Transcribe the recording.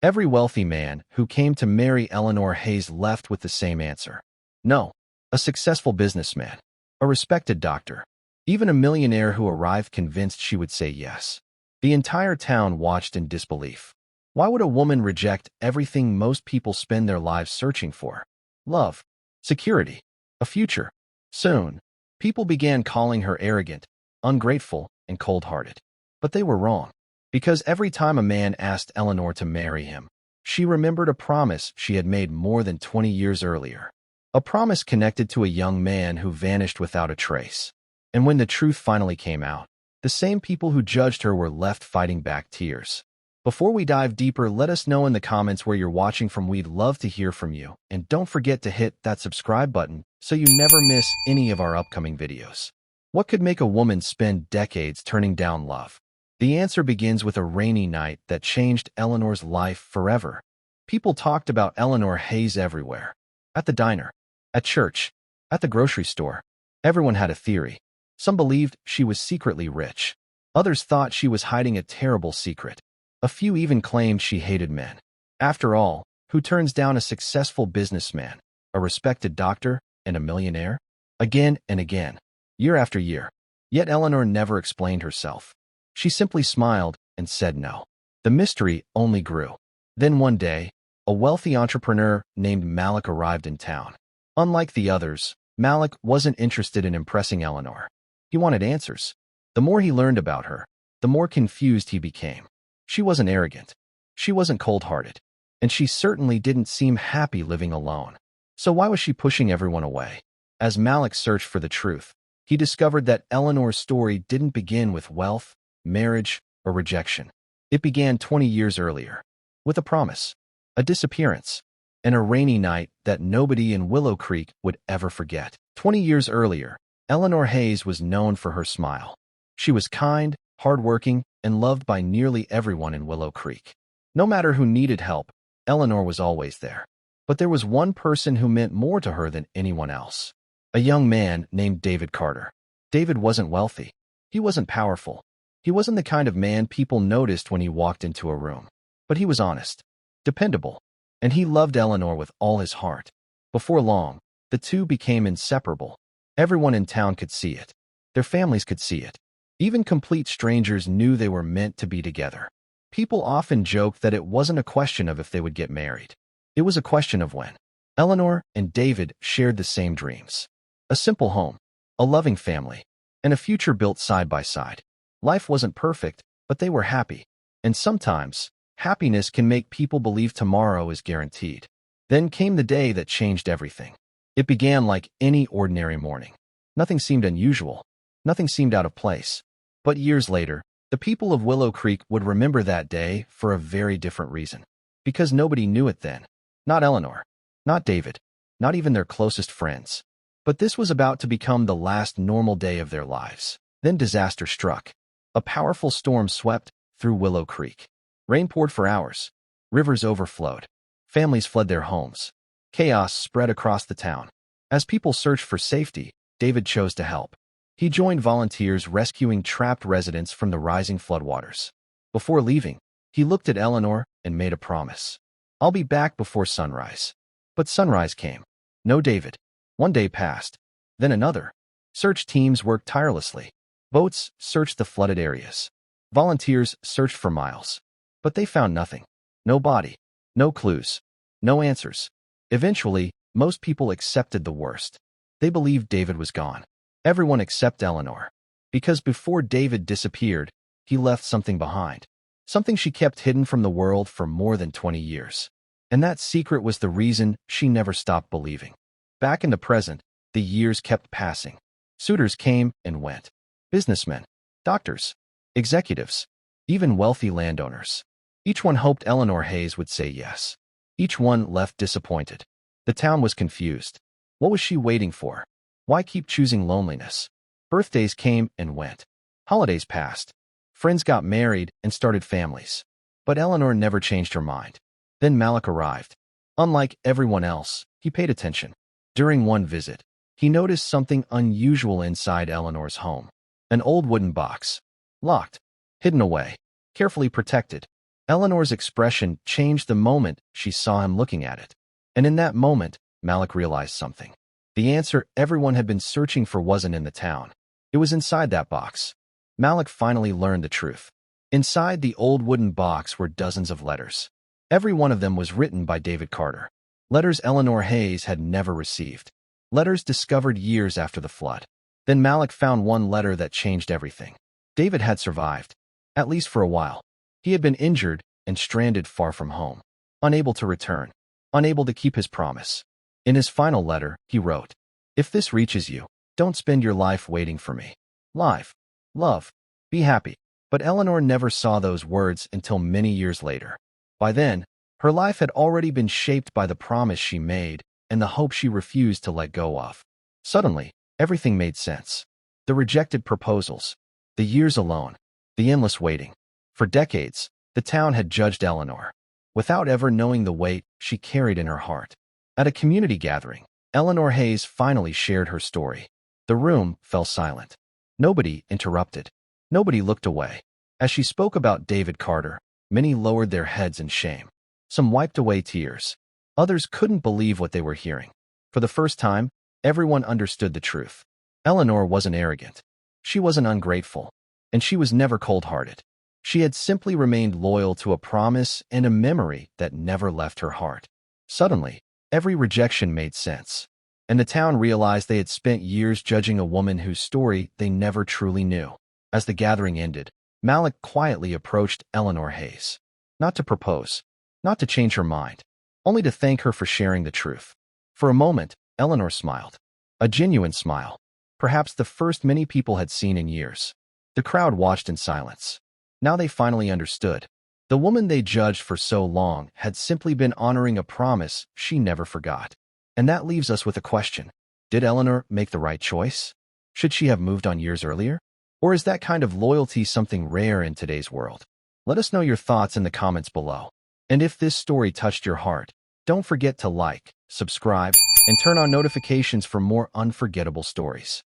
Every wealthy man who came to marry Eleanor Hayes left with the same answer. No. A successful businessman. A respected doctor. Even a millionaire who arrived convinced she would say yes. The entire town watched in disbelief. Why would a woman reject everything most people spend their lives searching for? Love. Security. A future. Soon, people began calling her arrogant, ungrateful, and cold-hearted. But they were wrong. Because every time a man asked Eleanor to marry him, she remembered a promise she had made more than 20 years earlier. A promise connected to a young man who vanished without a trace. And when the truth finally came out, the same people who judged her were left fighting back tears. Before we dive deeper, let us know in the comments where you're watching from. We'd love to hear from you. And don't forget to hit that subscribe button so you never miss any of our upcoming videos. What could make a woman spend decades turning down love? The answer begins with a rainy night that changed Eleanor's life forever. People talked about Eleanor Hayes everywhere. At the diner, at church, at the grocery store. Everyone had a theory. Some believed she was secretly rich. Others thought she was hiding a terrible secret. A few even claimed she hated men. After all, who turns down a successful businessman, a respected doctor, and a millionaire? Again and again, year after year. Yet Eleanor never explained herself. She simply smiled and said no. The mystery only grew. Then one day, a wealthy entrepreneur named Malik arrived in town. Unlike the others, Malik wasn't interested in impressing Eleanor. He wanted answers. The more he learned about her, the more confused he became. She wasn't arrogant. She wasn't cold-hearted. And she certainly didn't seem happy living alone. So why was she pushing everyone away? As Malik searched for the truth, he discovered that Eleanor's story didn't begin with wealth, marriage, or rejection. It began 20 years earlier, with a promise, a disappearance, and a rainy night that nobody in Willow Creek would ever forget. 20 years earlier, Eleanor Hayes was known for her smile. She was kind, hardworking, and loved by nearly everyone in Willow Creek. No matter who needed help, Eleanor was always there. But there was one person who meant more to her than anyone else. A young man named David Carter. David wasn't wealthy. He wasn't powerful. He wasn't the kind of man people noticed when he walked into a room. But he was honest, dependable, and he loved Eleanor with all his heart. Before long, the two became inseparable. Everyone in town could see it. Their families could see it. Even complete strangers knew they were meant to be together. People often joked that it wasn't a question of if they would get married. It was a question of when. Eleanor and David shared the same dreams. A simple home, a loving family, and a future built side by side. Life wasn't perfect, but they were happy. And sometimes, happiness can make people believe tomorrow is guaranteed. Then came the day that changed everything. It began like any ordinary morning. Nothing seemed unusual. Nothing seemed out of place. But years later, the people of Willow Creek would remember that day for a very different reason. Because nobody knew it then. Not Eleanor. Not David. Not even their closest friends. But this was about to become the last normal day of their lives. Then disaster struck. A powerful storm swept through Willow Creek. Rain poured for hours. Rivers overflowed. Families fled their homes. Chaos spread across the town. As people searched for safety, David chose to help. He joined volunteers rescuing trapped residents from the rising floodwaters. Before leaving, he looked at Eleanor and made a promise. "I'll be back before sunrise." But sunrise came. No David. One day passed. Then another. Search teams worked tirelessly. Boats searched the flooded areas. Volunteers searched for miles. But they found nothing. No body. No clues. No answers. Eventually, most people accepted the worst. They believed David was gone. Everyone except Eleanor. Because before David disappeared, he left something behind. Something she kept hidden from the world for more than 20 years. And that secret was the reason she never stopped believing. Back in the present, the years kept passing. Suitors came and went. Businessmen, doctors, executives, even wealthy landowners. Each one hoped Eleanor Hayes would say yes. Each one left disappointed. The town was confused. What was she waiting for? Why keep choosing loneliness? Birthdays came and went. Holidays passed. Friends got married and started families. But Eleanor never changed her mind. Then Malik arrived. Unlike everyone else, he paid attention. During one visit, he noticed something unusual inside Eleanor's home. An old wooden box. Locked. Hidden away. Carefully protected. Eleanor's expression changed the moment she saw him looking at it. And in that moment, Malik realized something. The answer everyone had been searching for wasn't in the town. It was inside that box. Malik finally learned the truth. Inside the old wooden box were dozens of letters. Every one of them was written by David Carter. Letters Eleanor Hayes had never received. Letters discovered years after the flood. Then Malik found one letter that changed everything. David had survived, at least for a while. He had been injured and stranded far from home, unable to return, unable to keep his promise. In his final letter, he wrote, "If this reaches you, don't spend your life waiting for me. Live, love, be happy." But Eleanor never saw those words until many years later. By then, her life had already been shaped by the promise she made and the hope she refused to let go of. Suddenly, everything made sense. The rejected proposals, the years alone, the endless waiting. For decades, the town had judged Eleanor, without ever knowing the weight she carried in her heart. At a community gathering, Eleanor Hayes finally shared her story. The room fell silent. Nobody interrupted. Nobody looked away. As she spoke about David Carter, many lowered their heads in shame. Some wiped away tears. Others couldn't believe what they were hearing. For the first time, everyone understood the truth. Eleanor wasn't arrogant. She wasn't ungrateful. And she was never cold-hearted. She had simply remained loyal to a promise and a memory that never left her heart. Suddenly, every rejection made sense. And the town realized they had spent years judging a woman whose story they never truly knew. As the gathering ended, Malik quietly approached Eleanor Hayes. Not to propose, not to change her mind, only to thank her for sharing the truth. For a moment, Eleanor smiled. A genuine smile. Perhaps the first many people had seen in years. The crowd watched in silence. Now they finally understood. The woman they judged for so long had simply been honoring a promise she never forgot. And that leaves us with a question. Did Eleanor make the right choice? Should she have moved on years earlier? Or is that kind of loyalty something rare in today's world? Let us know your thoughts in the comments below. And if this story touched your heart, don't forget to like, subscribe, and turn on notifications for more unforgettable stories.